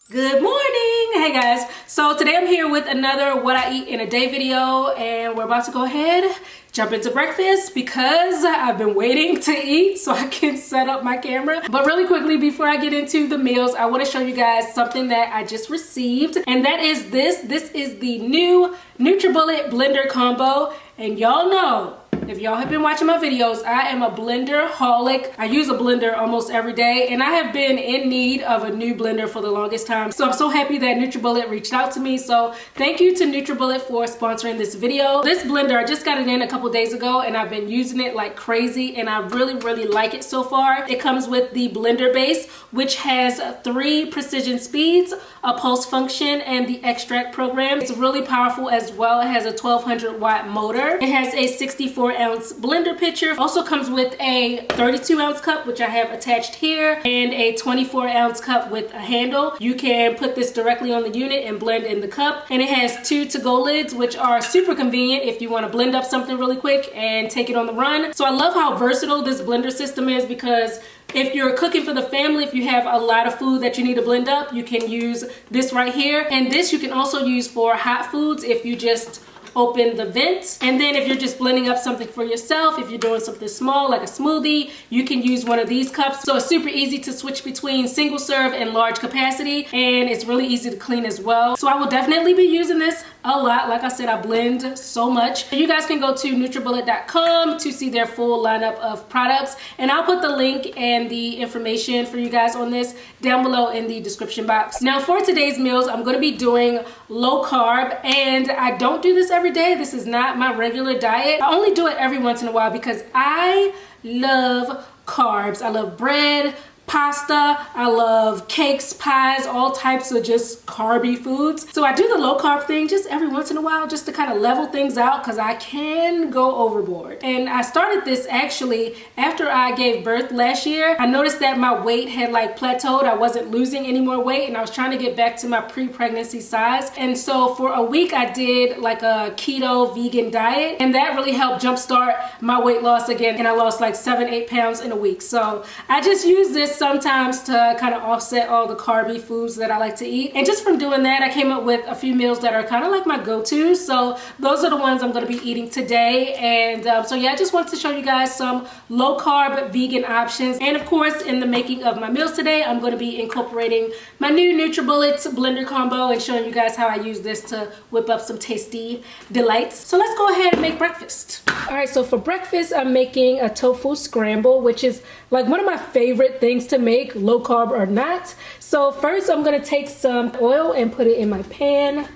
Good morning. Hey guys, so today I'm here with another what I eat in a day video, and we're about to go ahead jump into breakfast because I've been waiting to eat so I can set up my camera. But really quickly, before I get into the meals, I want to show you guys something that I just received, and that is this is the new NutriBullet blender combo. And y'all know, if y'all have been watching my videos, I am a blender-holic. I use a blender almost every day, and I have been in need of a new blender for the longest time. So I'm so happy that NutriBullet reached out to me. So thank you to NutriBullet for sponsoring this video. This blender, I just got it in a couple days ago, and I've been using it like crazy, and I really like it so far. It comes with the blender base, which has 3 precision speeds, a pulse function, and the extract program. It's really powerful as well. It has a 1200 watt motor. It has a 64-ounce blender pitcher. Also comes with a 32-ounce cup, which I have attached here, and a 24-ounce cup with a handle. You can put this directly on the unit and blend in the cup. And it has 2 to-go lids, which are super convenient if you want to blend up something really quick and take it on the run. So I love how versatile this blender system is, because if you're cooking for the family, if you have a lot of food that you need to blend up, you can use this right here. And this you can also use for hot foods if you just open the vent. And then if you're just blending up something for yourself, if you're doing something small like a smoothie, you can use one of these cups. So it's super easy to switch between single serve and large capacity, and it's really easy to clean as well. So I will definitely be using this a lot. Like I said, I blend so much. You guys can go to NutriBullet.com to see their full lineup of products, and I'll put the link and the information for you guys on this down below in the description box. Now for today's meals, I'm going to be doing low carb, and I don't do this every day. This is not my regular diet. I only do it every once in a while because I love carbs. I love bread, pasta, I love cakes, pies, all types of just carby foods. So I do the low carb thing just every once in a while, just to kind of level things out, because I can go overboard. And I started this actually after I gave birth last year. I noticed that my weight had like plateaued. I wasn't losing any more weight, and I was trying to get back to my pre-pregnancy size. And so for a week I did like a keto vegan diet, and that really helped jumpstart my weight loss again. And I lost like 7-8 pounds in a week. So I just use this sometimes to kind of offset all the carby foods that I like to eat. And just from doing that, I came up with a few meals that are kind of like my go-tos. So those are the ones I'm going to be eating today. And so yeah, I just wanted to show you guys some low carb vegan options. And of course, in the making of my meals today, I'm going to be incorporating my new NutriBullet blender combo and showing you guys how I use this to whip up some tasty delights. So let's go ahead and make breakfast. All right, so for breakfast, I'm making a tofu scramble, which is like one of my favorite things to make, low carb or not. So first I'm gonna take some oil and put it in my pan.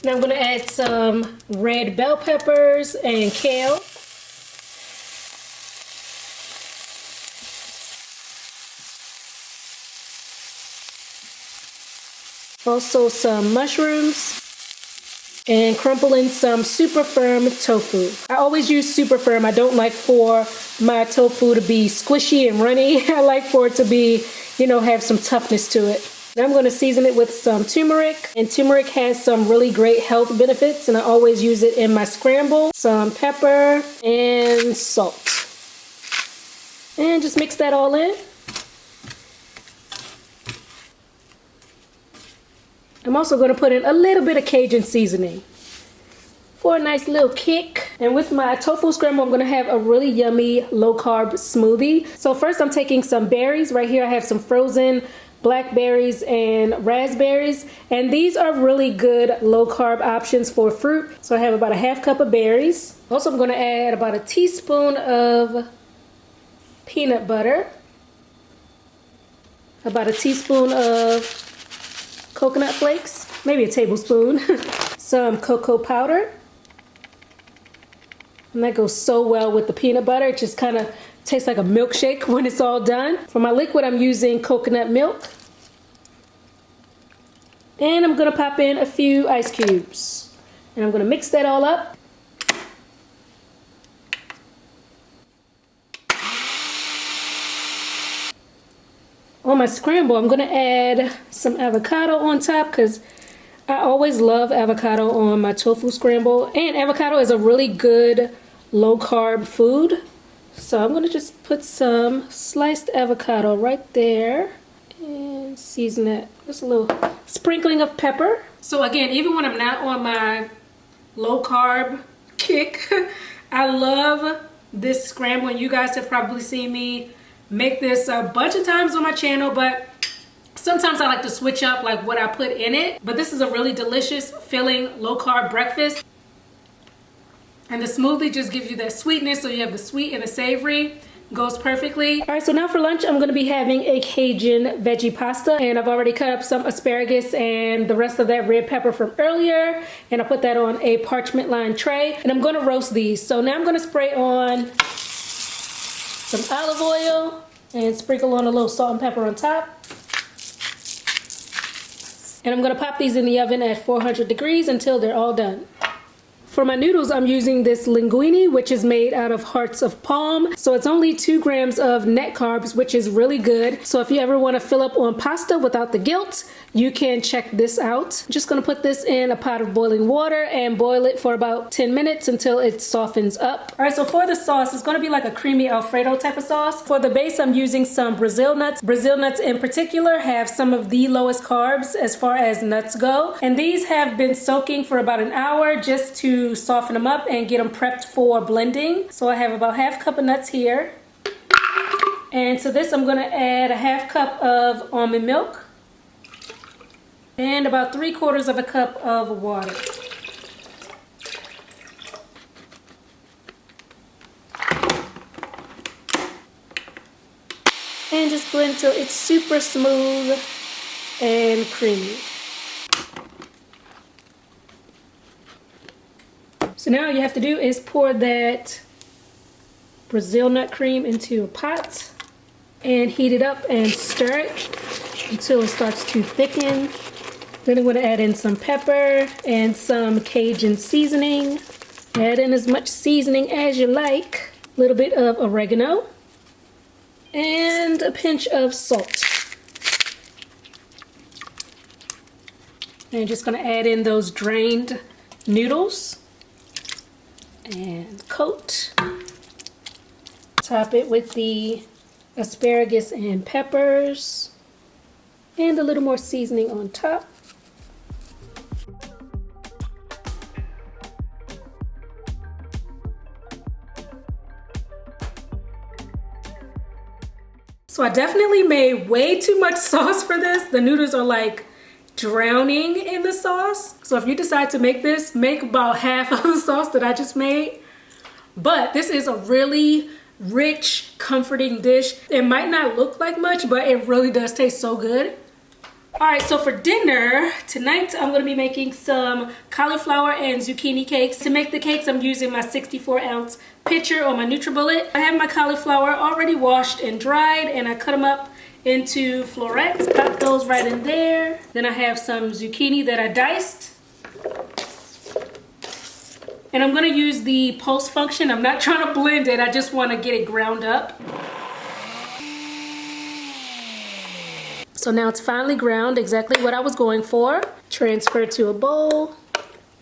Now I'm gonna add some red bell peppers and kale. Also some mushrooms, and crumple in some super firm tofu. I always use super firm. I don't like for my tofu to be squishy and runny. I like for it to be, you know, have some toughness to it. Now I'm going to season it with some turmeric, and turmeric has some really great health benefits, and I always use it in my scramble. Some pepper and salt. And just mix that all in. I'm also going to put in a little bit of Cajun seasoning for a nice little kick. And with my tofu scramble, I'm going to have a really yummy low carb smoothie. So first I'm taking some berries. Right here I have some frozen blackberries and raspberries, and these are really good low carb options for fruit. So I have about a half cup of berries. Also I'm going to add about a teaspoon of peanut butter, about a teaspoon of coconut flakes, maybe a tablespoon, some cocoa powder, and that goes so well with the peanut butter. It just kind of tastes like a milkshake when it's all done. For my liquid, I'm using coconut milk, and I'm gonna pop in a few ice cubes, and I'm gonna mix that all up. On my scramble, I'm going to add some avocado on top, because I always love avocado on my tofu scramble. And avocado is a really good low carb food. So I'm gonna just put some sliced avocado right there and season it. Just a little sprinkling of pepper. So again, even when I'm not on my low carb kick, I love this scramble, and you guys have probably seen me make this a bunch of times on my channel, but sometimes I like to switch up like what I put in it. But this is a really delicious, filling, low carb breakfast. And the smoothie just gives you that sweetness, so you have the sweet and the savory. Goes perfectly. All right, so now for lunch, I'm gonna be having a Cajun veggie pasta, and I've already cut up some asparagus and the rest of that red pepper from earlier, and I put that on a parchment lined tray, and I'm gonna roast these. So now I'm gonna spray on some olive oil and sprinkle on a little salt and pepper on top. And I'm gonna pop these in the oven at 400 degrees until they're all done. For my noodles, I'm using this linguine, which is made out of hearts of palm. So it's only 2 grams of net carbs, which is really good. So if you ever want to fill up on pasta without the guilt, you can check this out. I'm just gonna put this in a pot of boiling water and boil it for about 10 minutes until it softens up. All right, so for the sauce, it's gonna be like a creamy Alfredo type of sauce. For the base, I'm using some Brazil nuts. Brazil nuts in particular have some of the lowest carbs as far as nuts go. And these have been soaking for about an hour just to soften them up and get them prepped for blending. So I have about half cup of nuts here. And to this, I'm gonna add a half cup of almond milk and about 3/4 of a cup of water. And just blend till it's super smooth and creamy. So now all you have to do is pour that Brazil nut cream into a pot and heat it up and stir it until it starts to thicken. Then I'm going to add in some pepper and some Cajun seasoning. Add in as much seasoning as you like. A little bit of oregano and a pinch of salt. And just going to add in those drained noodles and coat. Top it with the asparagus and peppers and a little more seasoning on top. So I definitely made way too much sauce for this. The noodles are like drowning in the sauce. So if you decide to make this, make about half of the sauce that I just made. But this is a really rich, comforting dish. It might not look like much, but it really does taste so good. All right, so for dinner tonight, I'm gonna be making some cauliflower and zucchini cakes. To make the cakes, I'm using my 64-ounce pitcher on my NutriBullet. I have my cauliflower already washed and dried, and I cut them up into florets. Pop those right in there. Then I have some zucchini that I diced. And I'm gonna use the pulse function. I'm not trying to blend it, I just wanna get it ground up. So now it's finely ground, exactly what I was going for. Transfer to a bowl.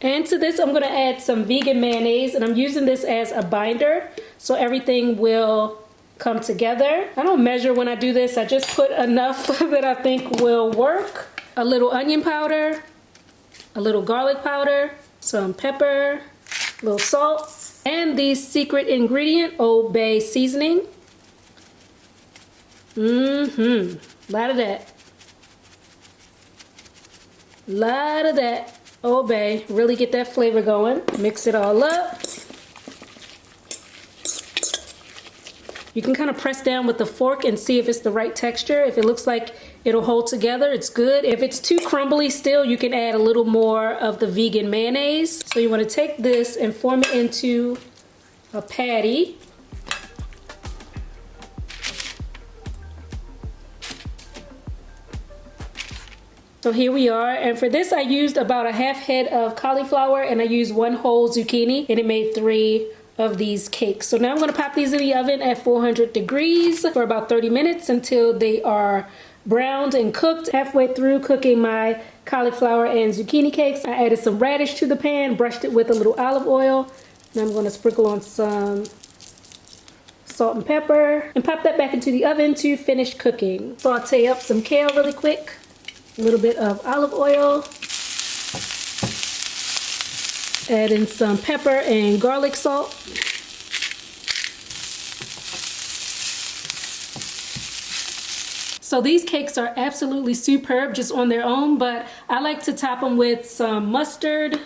And to this, I'm gonna add some vegan mayonnaise, and I'm using this as a binder so everything will come together. I don't measure when I do this, I just put enough that I think will work. A little onion powder, a little garlic powder, some pepper, a little salt, and the secret ingredient, Old Bay seasoning. Lot of that. Lot of that Old Bay. Really get that flavor going. Mix it all up. You can kind of press down with the fork and see if it's the right texture. If it looks like it'll hold together, it's good. If it's too crumbly still, you can add a little more of the vegan mayonnaise. So you want to take this and form it into a patty. So here we are, and for this I used about a half head of cauliflower, and I used 1 whole zucchini, and it made 3 of these cakes. So now I'm gonna pop these in the oven at 400 degrees for about 30 minutes until they are browned and cooked. Halfway through cooking my cauliflower and zucchini cakes, I added some radish to the pan, brushed it with a little olive oil, and I'm gonna sprinkle on some salt and pepper, and pop that back into the oven to finish cooking. Saute up some kale really quick, a little bit of olive oil, add in some pepper and garlic salt. So these cakes are absolutely superb just on their own, but I like to top them with some mustard.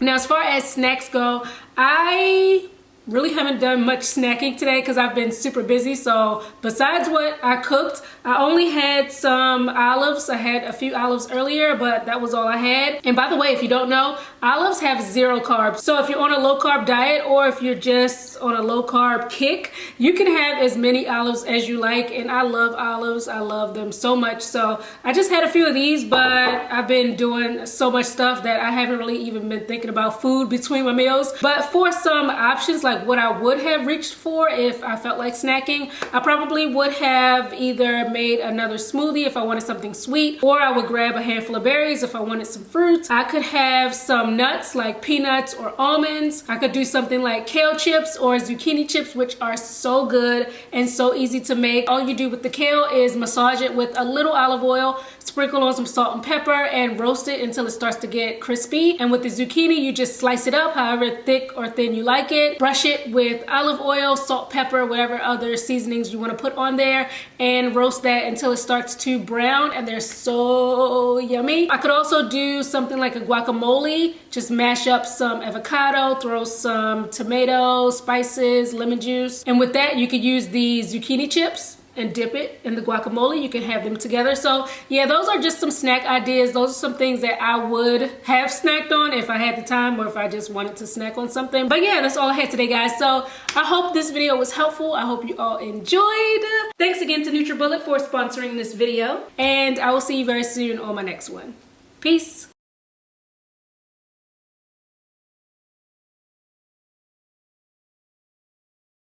Now, as far as snacks go, I really haven't done much snacking today because I've been super busy. So besides what I cooked, I only had some olives. I had a few olives earlier, but that was all I had. And by the way, if you don't know, olives have 0 carbs. So if you're on a low carb diet or if you're just on a low carb kick, you can have as many olives as you like. And I love olives. I love them so much. So I just had a few of these, but I've been doing so much stuff that I haven't really even been thinking about food between my meals. But for some options, like what I would have reached for if I felt like snacking, I probably would have either made another smoothie if I wanted something sweet, or I would grab a handful of berries if I wanted some fruits. I could have some nuts like peanuts or almonds. I could do something like kale chips or zucchini chips, which are so good and so easy to make. All you do with the kale is massage it with a little olive oil, sprinkle on some salt and pepper, and roast it until it starts to get crispy. And with the zucchini, you just slice it up however thick or thin you like it. Brush it with olive oil, salt, pepper, whatever other seasonings you want to put on there, and roast that until it starts to brown, and they're so yummy. I could also do something like a guacamole. Just mash up some avocado, throw some tomatoes, spices, lemon juice, and with that you could use the zucchini chips and dip it in the guacamole. You can have them together. So yeah, those are just some snack ideas. Those are some things that I would have snacked on if I had the time or if I just wanted to snack on something. But yeah, that's all I had today, guys. So I hope this video was helpful. I hope you all enjoyed. Thanks again to NutriBullet for sponsoring this video, and I will see you very soon on my next one. Peace.